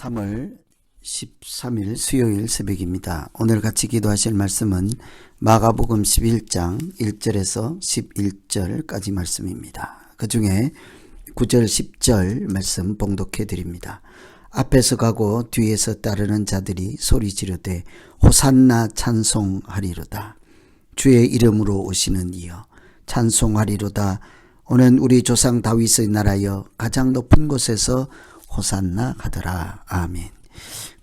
3월 13일 수요일 새벽입니다. 오늘 같이 기도하실 말씀은 마가복음 11장 1절에서 11절까지 말씀입니다. 그 중에 9절 10절 말씀 봉독해 드립니다. 앞에서 가고 뒤에서 따르는 자들이 소리 지르되 호산나 찬송하리로다. 주의 이름으로 오시는 이여 찬송하리로다. 오는 우리 조상 다윗의 나라여 가장 높은 곳에서 호산나 하더라. 아멘.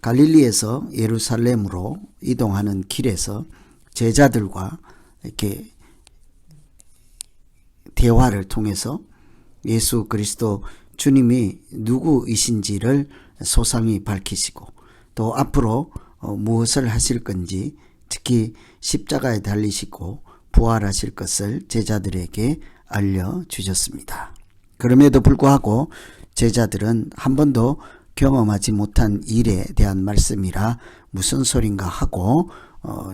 갈릴리에서 예루살렘으로 이동하는 길에서 제자들과 이렇게 대화를 통해서 예수 그리스도 주님이 누구이신지를 소상히 밝히시고 또 앞으로 무엇을 하실 건지, 특히 십자가에 달리시고 부활하실 것을 제자들에게 알려주셨습니다. 그럼에도 불구하고 제자들은 한 번도 경험하지 못한 일에 대한 말씀이라 무슨 소린가 하고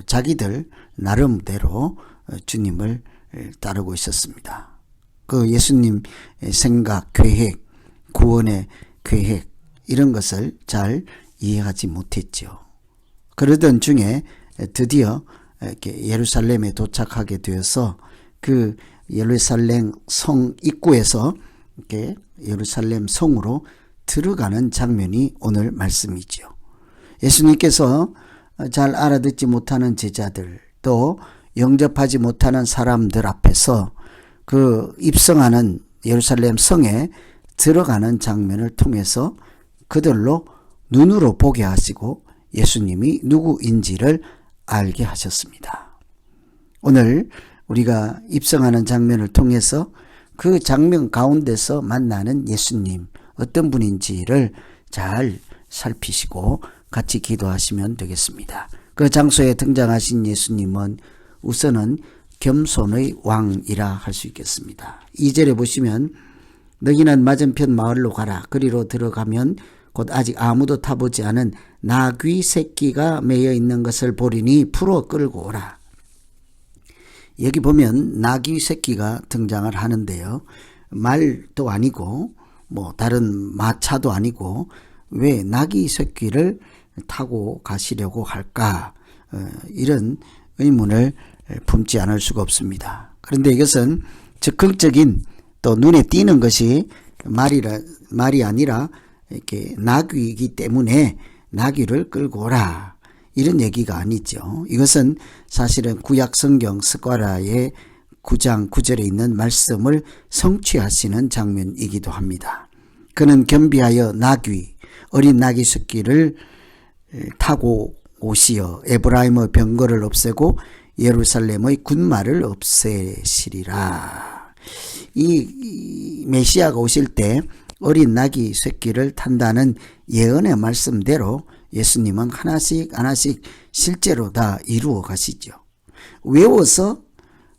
자기들 나름대로 주님을 따르고 있었습니다. 그 예수님 생각, 계획, 구원의 계획 이런 것을 잘 이해하지 못했죠. 그러던 중에 드디어 이렇게 예루살렘에 도착하게 되어서 그 예루살렘 성 입구에서 이렇게 예루살렘 성으로 들어가는 장면이 오늘 말씀이죠. 예수님께서 잘 알아듣지 못하는 제자들, 또 영접하지 못하는 사람들 앞에서 그 입성하는 예루살렘 성에 들어가는 장면을 통해서 그들로 눈으로 보게 하시고 예수님이 누구인지를 알게 하셨습니다. 오늘 우리가 입성하는 장면을 통해서 그 장면 가운데서 만나는 예수님 어떤 분인지를 잘 살피시고 같이 기도하시면 되겠습니다. 그 장소에 등장하신 예수님은 우선은 겸손의 왕이라 할 수 있겠습니다. 2절에 보시면 너희는 맞은편 마을로 가라. 그리로 들어가면 곧 아직 아무도 타보지 않은 나귀 새끼가 매여 있는 것을 보리니 풀어 끌고 오라. 여기 보면 나귀 새끼가 등장을 하는데요. 말도 아니고 다른 마차도 아니고 왜 나귀 새끼를 타고 가시려고 할까? 이런 의문을 품지 않을 수가 없습니다. 그런데 이것은 적극적인 또 눈에 띄는 것이 말이 아니라 이렇게 나귀이기 때문에 나귀를 끌고 오라. 이런 얘기가 아니죠. 이것은 사실은 구약 성경 스가랴의 9장 9절에 있는 말씀을 성취하시는 장면이기도 합니다. 그는 겸비하여 어린 나귀 새끼를 타고 오시어 에브라임의 병거를 없애고 예루살렘의 군마를 없애시리라. 이 메시아가 오실 때 어린 나귀 새끼를 탄다는 예언의 말씀대로 예수님은 하나씩 실제로 다 이루어 가시죠. 외워서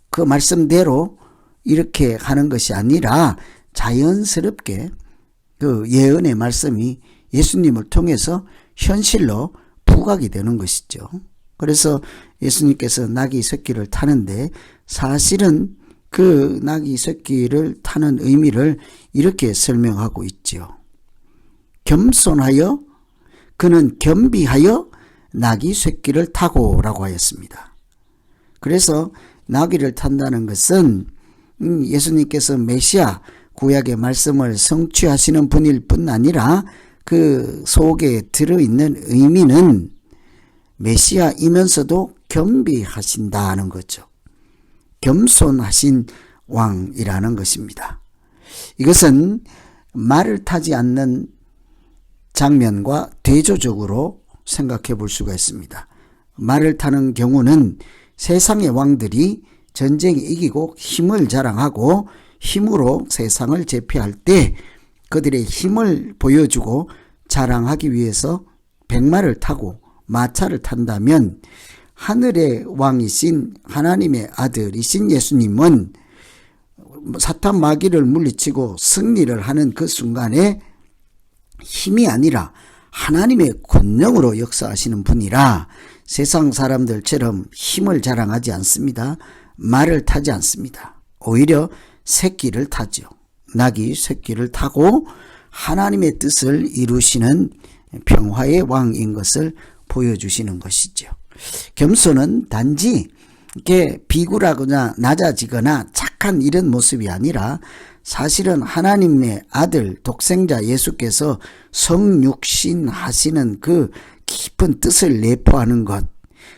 그 말씀대로 이렇게 하는 것이 아니라 자연스럽게 그 예언의 말씀이 예수님을 통해서 현실로 부각이 되는 것이죠. 그래서 예수님께서 나귀 새끼를 타는데 사실은 그 나귀 새끼를 타는 의미를 이렇게 설명하고 있죠. 겸손하여 그는 겸비하여 나귀 새끼를 타고라고 하였습니다. 그래서 나귀를 탄다는 것은 예수님께서 메시아 구약의 말씀을 성취하시는 분일 뿐 아니라 그 속에 들어있는 의미는 메시아이면서도 겸비하신다는 거죠. 겸손하신 왕이라는 것입니다. 이것은 말을 타지 않는 장면과 대조적으로 생각해 볼 수가 있습니다. 말을 타는 경우는 세상의 왕들이 전쟁에 이기고 힘을 자랑하고 힘으로 세상을 제패할 때 그들의 힘을 보여주고 자랑하기 위해서 백마를 타고 마차를 탄다면 하늘의 왕이신 하나님의 아들이신 예수님은 사탄 마귀를 물리치고 승리를 하는 그 순간에 힘이 아니라 하나님의 권능으로 역사하시는 분이라 세상 사람들처럼 힘을 자랑하지 않습니다. 말을 타지 않습니다. 오히려 새끼를 타죠. 나귀 새끼를 타고 하나님의 뜻을 이루시는 평화의 왕인 것을 보여주시는 것이죠. 겸손은 단지 이렇게 비굴하거나 낮아지거나 착한 이런 모습이 아니라 사실은 하나님의 아들 독생자 예수께서 성육신 하시는 그 깊은 뜻을 내포하는 것.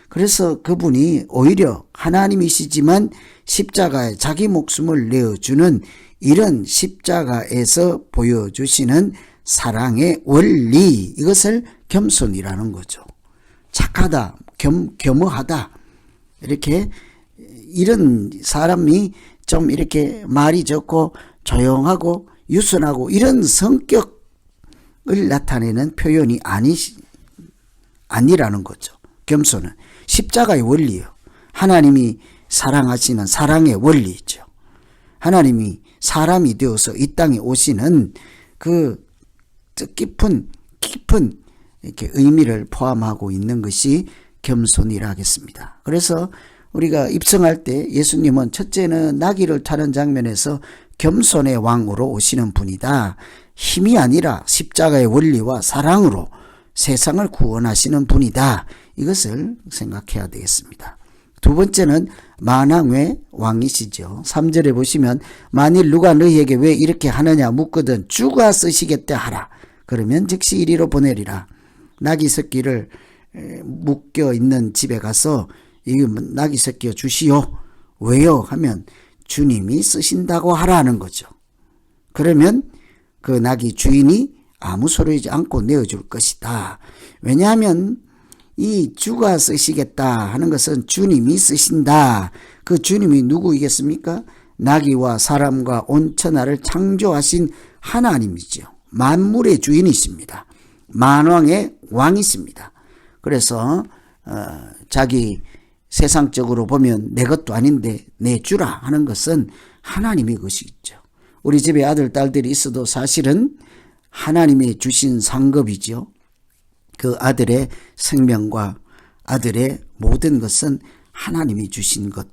그래서 그분이 오히려 하나님이시지만 십자가에 자기 목숨을 내어주는 이런 십자가에서 보여주시는 사랑의 원리, 이것을 겸손이라는 거죠. 착하다, 겸허하다, 이렇게 이런 사람이 좀 이렇게 말이 적고 조용하고 유순하고 이런 성격을 나타내는 표현이 아니라는 거죠. 겸손은 십자가의 원리요. 하나님이 사랑하시는 사랑의 원리죠. 하나님이 사람이 되어서 이 땅에 오시는 그 뜻깊은 깊은 이렇게 의미를 포함하고 있는 것이 겸손이라 하겠습니다. 그래서 우리가 입성할 때 예수님은 첫째는 나귀를 타는 장면에서 겸손의 왕으로 오시는 분이다. 힘이 아니라 십자가의 원리와 사랑으로 세상을 구원하시는 분이다. 이것을 생각해야 되겠습니다. 두 번째는 만왕의 왕이시죠. 3절에 보시면 만일 누가 너희에게 왜 이렇게 하느냐 묻거든 주가 쓰시겠다 하라. 그러면 즉시 이리로 보내리라. 나귀 새끼를 묶여 있는 집에 가서 이 나귀 새끼 주시오. 왜요? 하면 주님이 쓰신다고 하라는 거죠. 그러면 그 나귀 주인이 아무 소리지 않고 내어줄 것이다. 왜냐하면 이 주가 쓰시겠다 하는 것은 주님이 쓰신다. 그 주님이 누구이겠습니까? 나귀와 사람과 온 천하를 창조하신 하나님이죠. 만물의 주인이십니다. 만왕의 왕이십니다. 그래서 자기 세상적으로 보면 내 것도 아닌데 내 주라 하는 것은 하나님의 것이죠. 우리 집에 아들 딸들이 있어도 사실은 하나님이 주신 상급이죠. 그 아들의 생명과 아들의 모든 것은 하나님이 주신 것,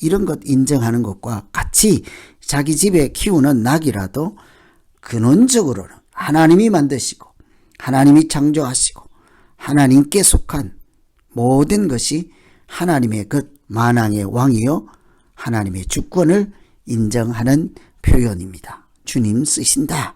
이런 것 인정하는 것과 같이 자기 집에 키우는 낙이라도 근원적으로는 하나님이 만드시고 하나님이 창조하시고 하나님께 속한 모든 것이 하나님의 것, 만왕의 왕이요 하나님의 주권을 인정하는 표현입니다. 주님 쓰신다.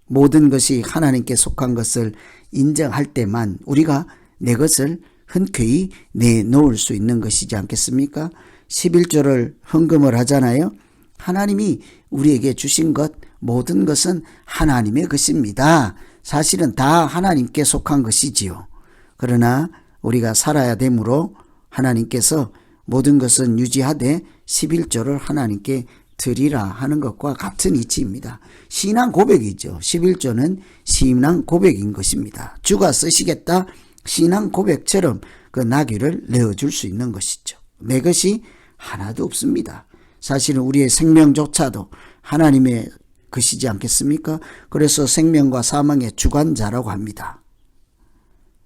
모든 것이 하나님께 속한 것을 인정할 때만 우리가 내 것을 흔쾌히 내놓을 수 있는 것이지 않겠습니까? 11조를 헌금을 하잖아요. 하나님이 우리에게 주신 것, 모든 것은 하나님의 것입니다. 사실은 다 하나님께 속한 것이지요. 그러나 우리가 살아야 되므로 하나님께서 모든 것은 유지하되 11조를 하나님께 드리라 하는 것과 같은 이치입니다. 신앙 고백이죠. 11조는 신앙 고백인 것입니다. 주가 쓰시겠다 신앙 고백처럼 그 나귀를 내어줄 수 있는 것이죠. 내 것이 하나도 없습니다. 사실은 우리의 생명조차도 하나님의 것이지 않겠습니까? 그래서 생명과 사망의 주관자라고 합니다.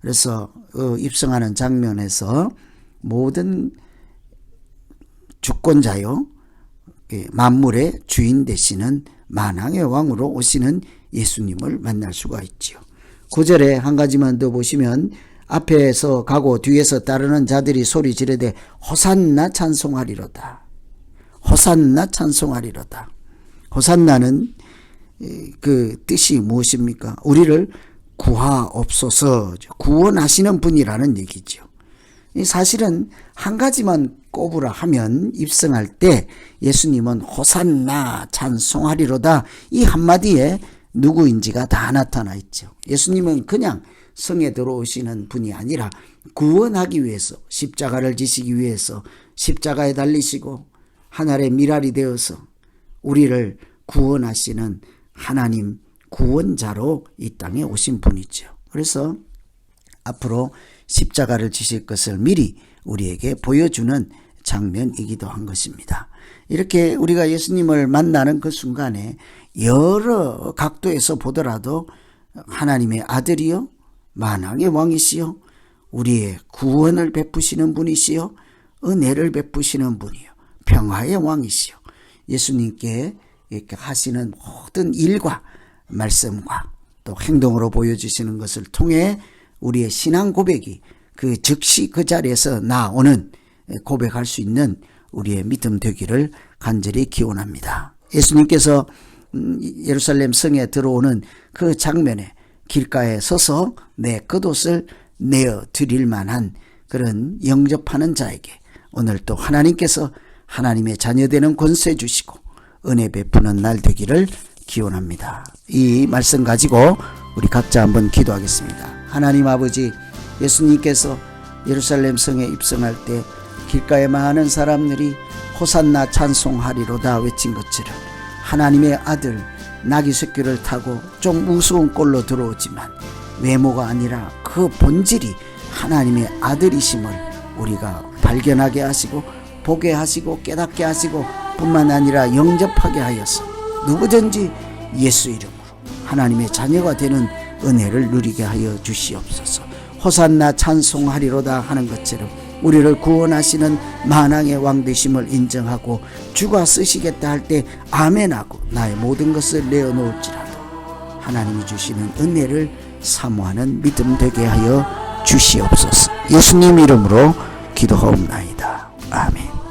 그래서 입성하는 장면에서 모든 주권자요 만물의 주인 되시는 만왕의 왕으로 오시는 예수님을 만날 수가 있지요. 9절에 한 가지만 더 보시면 앞에서 가고 뒤에서 따르는 자들이 소리 지르되 호산나 찬송하리로다. 호산나 찬송하리로다. 호산나는 그 뜻이 무엇입니까? 우리를 구하옵소서, 구원하시는 분이라는 얘기죠. 사실은 한 가지만 꼽으라 하면 입성할 때 예수님은 호산나 찬송하리로다 이 한마디에 누구인지가 다 나타나 있죠. 예수님은 그냥 성에 들어오시는 분이 아니라 구원하기 위해서 십자가를 지시기 위해서 십자가에 달리시고 하늘의 미랄이 되어서 우리를 구원하시는 하나님 구원자로 이 땅에 오신 분이죠. 그래서 앞으로 십자가를 지실 것을 미리 우리에게 보여주는 장면이기도 한 것입니다. 이렇게 우리가 예수님을 만나는 그 순간에 여러 각도에서 보더라도 하나님의 아들이요 만왕의 왕이시요 우리의 구원을 베푸시는 분이시요 은혜를 베푸시는 분이요 평화의 왕이시요 예수님께 이렇게 하시는 모든 일과 말씀과 또 행동으로 보여주시는 것을 통해 우리의 신앙 고백이 그 즉시 그 자리에서 나오는 고백할 수 있는 우리의 믿음 되기를 간절히 기원합니다. 예수님께서 예루살렘 성에 들어오는 그 장면에 길가에 서서 내 겉옷을 내어 드릴 만한 그런 영접하는 자에게 오늘 또 하나님께서 하나님의 자녀되는 권세 주시고 은혜 베푸는 날 되기를 기원합니다. 이 말씀 가지고 우리 각자 한번 기도하겠습니다. 하나님 아버지, 예수님께서 예루살렘 성에 입성할 때 길가에 많은 사람들이 호산나 찬송하리로다 외친 것처럼 하나님의 아들 나귀 새끼를 타고 좀 우스운 꼴로 들어오지만 외모가 아니라 그 본질이 하나님의 아들이심을 우리가 발견하게 하시고 보게 하시고 깨닫게 하시고 뿐만 아니라 영접하게 하여서 누구든지 예수 이름으로 하나님의 자녀가 되는 은혜를 누리게 하여 주시옵소서. 호산나 찬송하리로다 하는 것처럼 우리를 구원하시는 만왕의 왕 되심을 인정하고 주가 쓰시겠다 할 때 아멘하고 나의 모든 것을 내어놓을지라도 하나님이 주시는 은혜를 사모하는 믿음 되게 하여 주시옵소서. 예수님 이름으로 기도하옵나이다. 아멘.